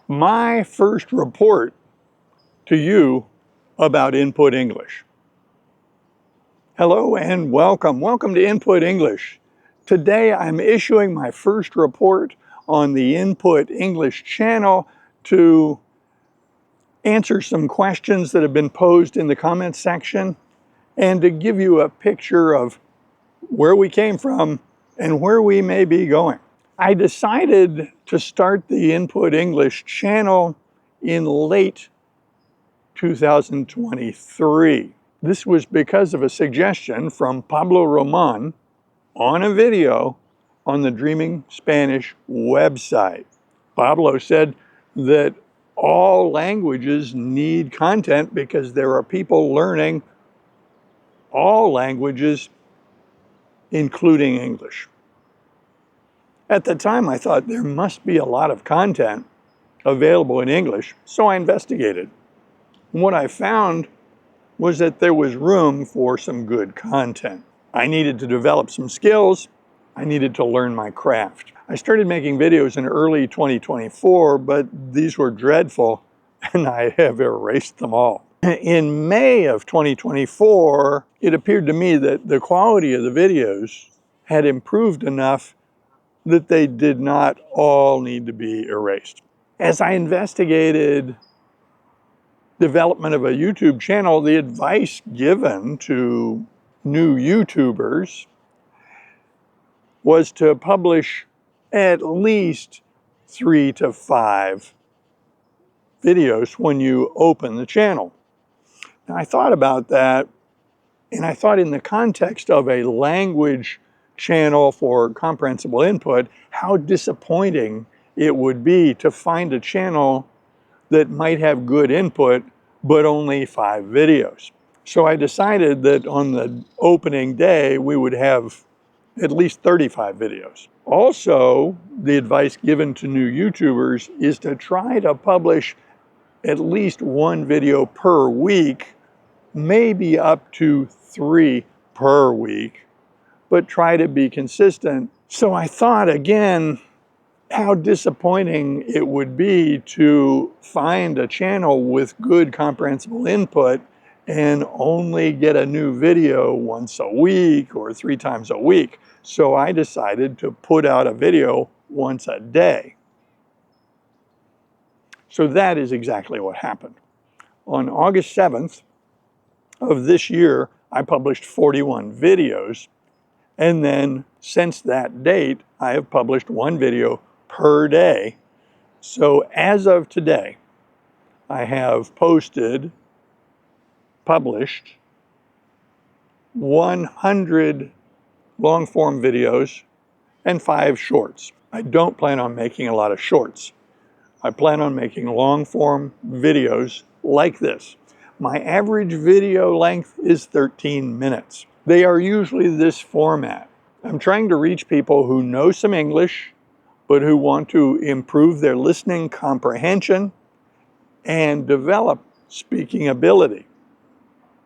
my first report to you about Input English. Hello and welcome. Welcome to Input English. Today I'm issuing my first report on the Input English channel to answer some questions that have been posed in the comments section and to give you a picture of where we came from and where we may be going. I decided to start the Input English channel in late 2023. This was because of a suggestion from Pablo Roman on a video on the Dreaming Spanish website. Pablo said that all languages need content because there are people learning all languages, including English. At the time, I thought there must be a lot of content available in English, so I investigated. And what I found was that there was room for some good content. I needed to develop some skills. I needed to learn my craft. I started making videos in early 2024, but these were dreadful, and I have erased them all. In May of 2024, it appeared to me that the quality of the videos had improved enough that they did not all need to be erased. As I investigated development of a YouTube channel, the advice given to new YouTubers was to publish at least 3 to 5 videos when you open the channel. Now, I thought about that, and I thought in the context of a language channel for Comprehensible Input, how disappointing it would be to find a channel that might have good input, but only 5 videos. So I decided that on the opening day, we would have at least 35 videos. Also, the advice given to new YouTubers is to try to publish at least 1 video per week, maybe up to 3 per week, but try to be consistent. So I thought again, how disappointing it would be to find a channel with good comprehensible input and only get a new video once a week or 3 times a week. So I decided to put out a video once a day. So that is exactly what happened. On August 7th of this year, I published 41 videos. And then since that date, I have published 1 video per day. So as of today, I have published 100 long-form videos and 5 shorts. I don't plan on making a lot of shorts. I plan on making long-form videos like this. My average video length is 13 minutes. They are usually this format. I'm trying to reach people who know some English, but who want to improve their listening comprehension and develop speaking ability.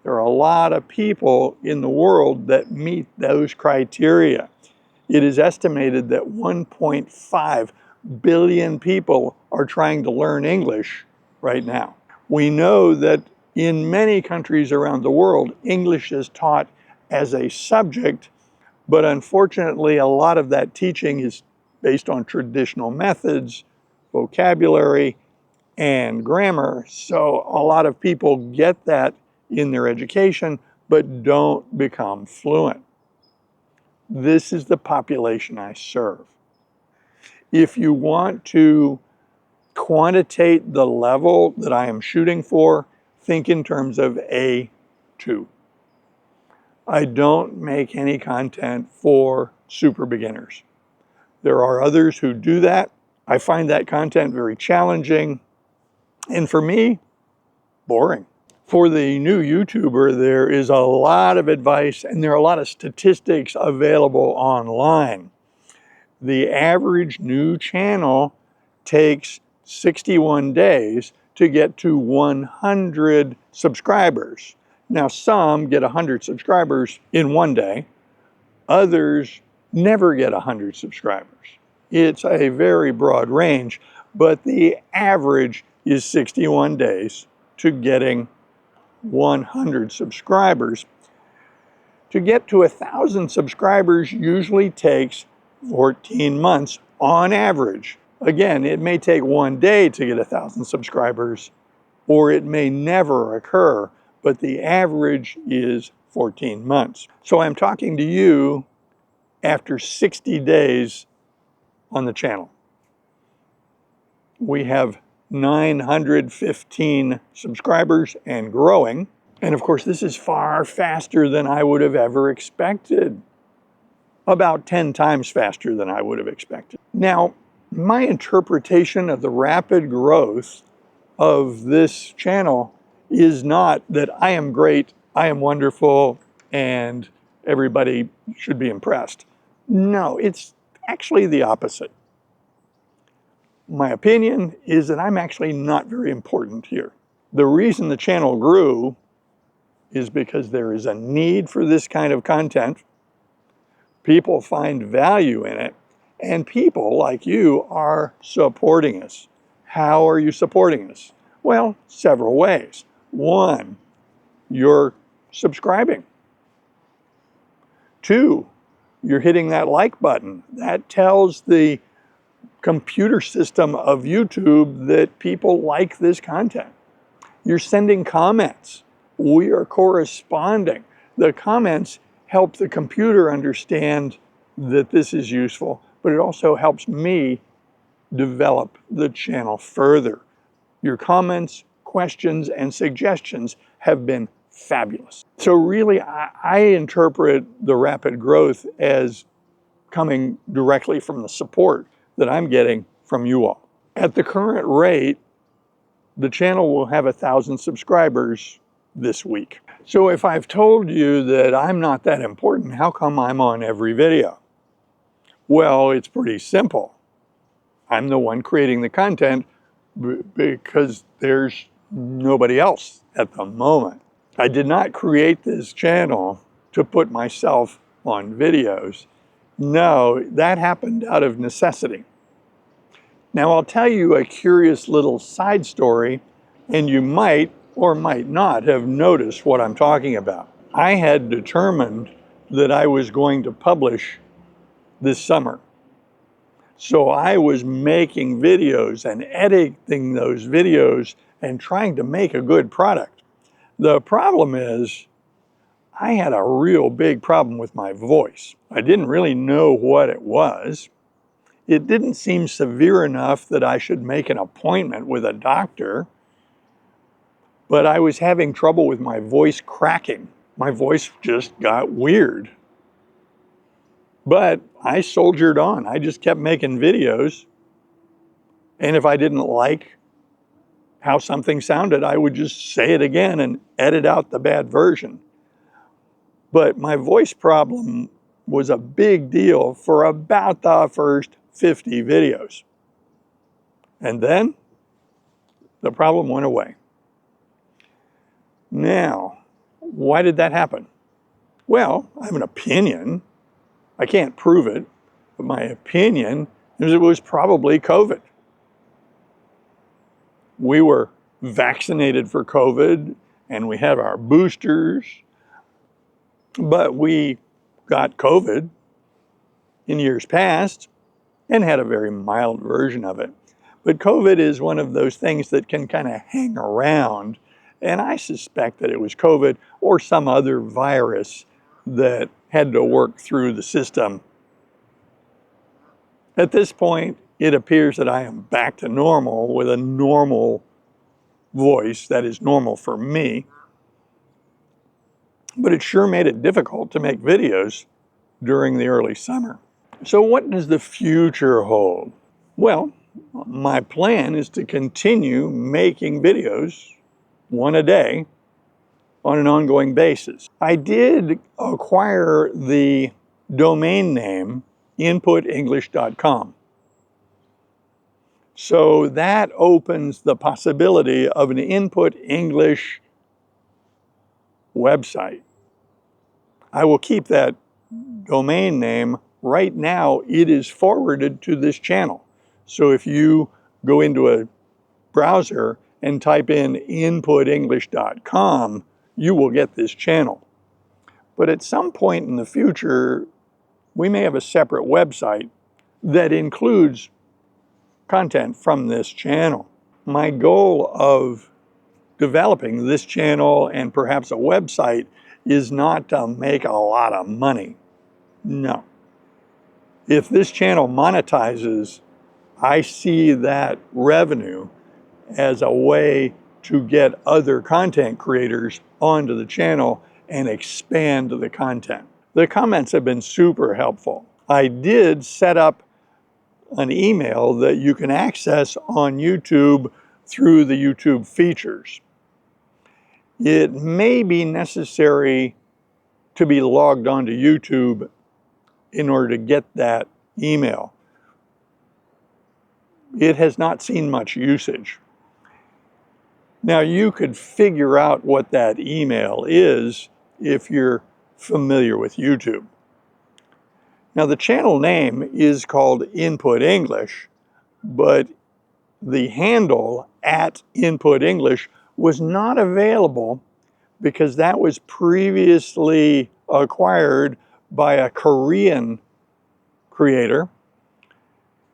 There are a lot of people in the world that meet those criteria. It is estimated that 1.5 billion people are trying to learn English right now. We know that in many countries around the world, English is taught as a subject, but unfortunately, a lot of that teaching is based on traditional methods, vocabulary, and grammar. So a lot of people get that in their education, but don't become fluent. This is the population I serve. If you want to quantitate the level that I am shooting for, think in terms of A2. I don't make any content for super beginners. There are others who do that. I find that content very challenging, and for me, boring. For the new YouTuber, there is a lot of advice and there are a lot of statistics available online. The average new channel takes 61 days to get to 100 subscribers. Now, some get 100 subscribers in 1 day. Others never get 100 subscribers. It's a very broad range, but the average is 61 days to getting 100 subscribers. To get to 1,000 subscribers usually takes 14 months on average. Again, it may take one day to get 1,000 subscribers, or it may never occur, but the average is 14 months. So I'm talking to you after 60 days on the channel. We have 915 subscribers and growing. And of course, this is far faster than I would have ever expected. About 10 times faster than I would have expected. Now, my interpretation of the rapid growth of this channel is not that I am great, I am wonderful, and everybody should be impressed. No, it's actually the opposite. My opinion is that I'm actually not very important here. The reason the channel grew is because there is a need for this kind of content. People find value in it, and people like you are supporting us. How are you supporting us? Well, several ways. One, you're subscribing. Two, you're hitting that like button. That tells the computer system of YouTube that people like this content. You're sending comments. We are corresponding. The comments help the computer understand that this is useful, but it also helps me develop the channel further. Your comments, questions, and suggestions have been fabulous. So really, I interpret the rapid growth as coming directly from the support that I'm getting from you all. At the current rate, the channel will have 1,000 subscribers this week. So if I've told you that I'm not that important, how come I'm on every video? Well, it's pretty simple. I'm the one creating the content because there's nobody else at the moment. I did not create this channel to put myself on videos. No, that happened out of necessity. Now I'll tell you a curious little side story, and you might or might not have noticed what I'm talking about. I had determined that I was going to publish this summer. So I was making videos and editing those videos and trying to make a good product. The problem is, I had a real big problem with my voice. I didn't really know what it was. It didn't seem severe enough that I should make an appointment with a doctor, but I was having trouble with my voice cracking. My voice just got weird. But I soldiered on. I just kept making videos. And if I didn't like how something sounded, I would just say it again and edit out the bad version. But my voice problem was a big deal for about the first 50 videos. And then the problem went away. Now, why did that happen? Well, I have an opinion. I can't prove it, but my opinion is it was probably COVID. We were vaccinated for COVID and we had our boosters, but we got COVID in years past and had a very mild version of it. But COVID is one of those things that can kind of hang around, and I suspect that it was COVID or some other virus that had to work through the system. At this point, it appears that I am back to normal with a normal voice that is normal for me. But it sure made it difficult to make videos during the early summer. So what does the future hold? Well, my plan is to continue making videos, one a day, on an ongoing basis. I did acquire the domain name inputenglish.com. So that opens the possibility of an Input English website. I will keep that domain name. Right now, it is forwarded to this channel. So if you go into a browser and type in inputenglish.com, you will get this channel. But at some point in the future, we may have a separate website that includes content from this channel. My goal of developing this channel and perhaps a website is not to make a lot of money. No. If this channel monetizes, I see that revenue as a way to get other content creators onto the channel and expand the content. The comments have been super helpful. I did set up an email that you can access on YouTube through the YouTube features. It may be necessary to be logged onto YouTube in order to get that email. It has not seen much usage. Now, you could figure out what that email is if you're familiar with YouTube. Now, the channel name is called Input English, but the handle @InputEnglish was not available because that was previously acquired by a Korean creator.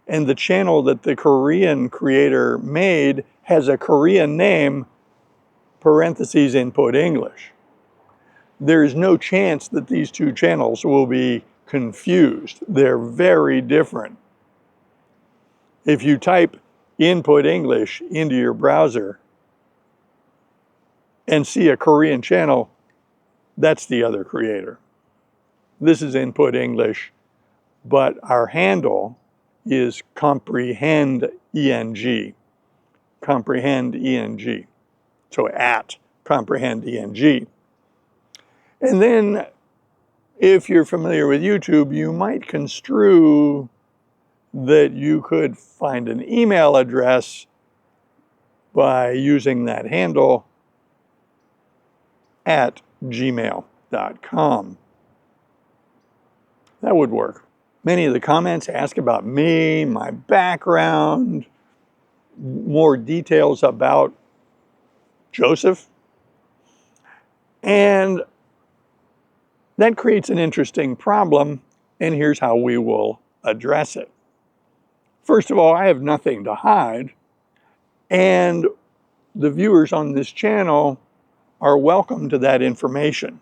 And the channel that the Korean creator made has a Korean name, parentheses, Input English. There is no chance that these two channels will be confused. They're very different. If you type Input English into your browser and see a Korean channel, that's the other creator. This is Input English, but our handle is Comprehend ENG. Comprehend ENG. So @Comprehend ENG. And then if you're familiar with YouTube, you might construe that you could find an email address by using that handle @gmail.com. That would work. Many of the comments ask about me, my background, more details about Joseph. And that creates an interesting problem, and here's how we will address it. First of all, I have nothing to hide, and the viewers on this channel are welcome to that information.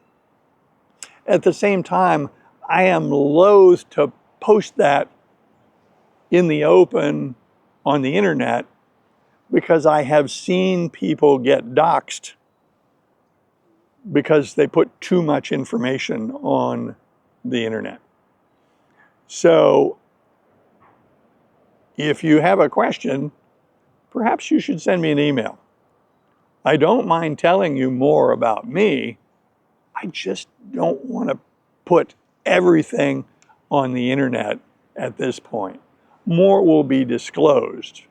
At the same time, I am loath to post that in the open on the internet because I have seen people get doxxed because they put too much information on the internet. So if you have a question, perhaps you should send me an email. I don't mind telling you more about me. I just don't want to put everything on the internet at this point. More will be disclosed.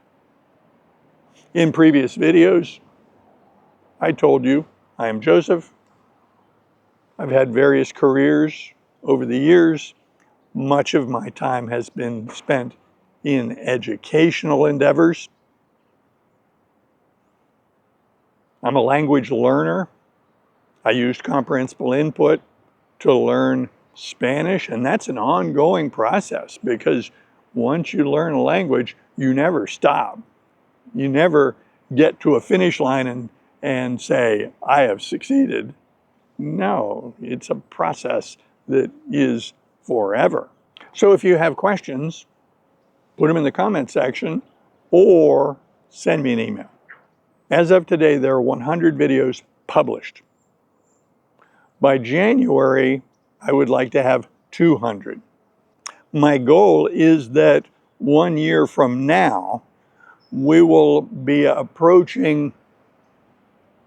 In previous videos, I told you I am Joseph. I've had various careers over the years. Much of my time has been spent in educational endeavors. I'm a language learner. I used Comprehensible Input to learn Spanish, and that's an ongoing process because once you learn a language, you never stop. You never get to a finish line and say, I have succeeded. No, it's a process that is forever. So if you have questions, put them in the comment section or send me an email. As of today, there are 100 videos published. By January, I would like to have 200. My goal is that 1 year from now, we will be approaching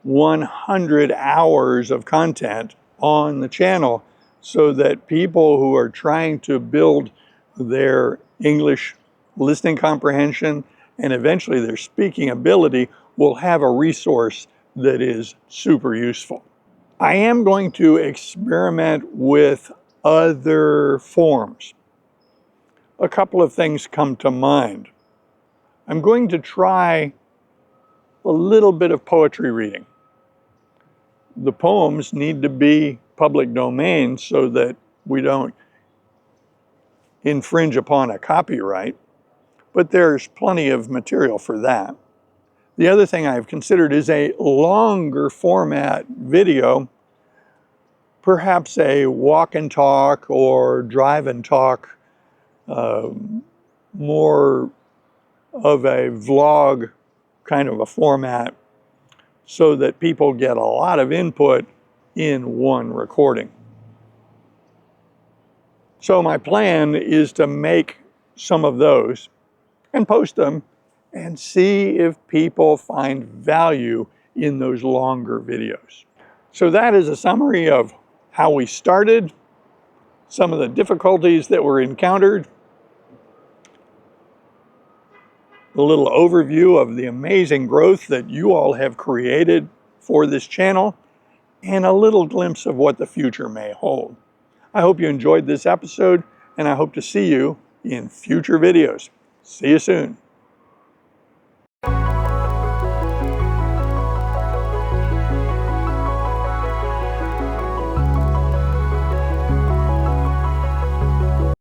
100 hours of content on the channel so that people who are trying to build their English listening comprehension and eventually their speaking ability will have a resource that is super useful. I am going to experiment with other forms. A couple of things come to mind. I'm going to try a little bit of poetry reading. The poems need to be public domain so that we don't infringe upon a copyright, but there's plenty of material for that. The other thing I've considered is a longer format video, perhaps a walk and talk or drive and talk, more of a vlog kind of a format, so that people get a lot of input in one recording. So my plan is to make some of those and post them and see if people find value in those longer videos. So that is a summary of how we started, some of the difficulties that were encountered, a little overview of the amazing growth that you all have created for this channel, and a little glimpse of what the future may hold. I hope you enjoyed this episode, and I hope to see you in future videos. See you soon.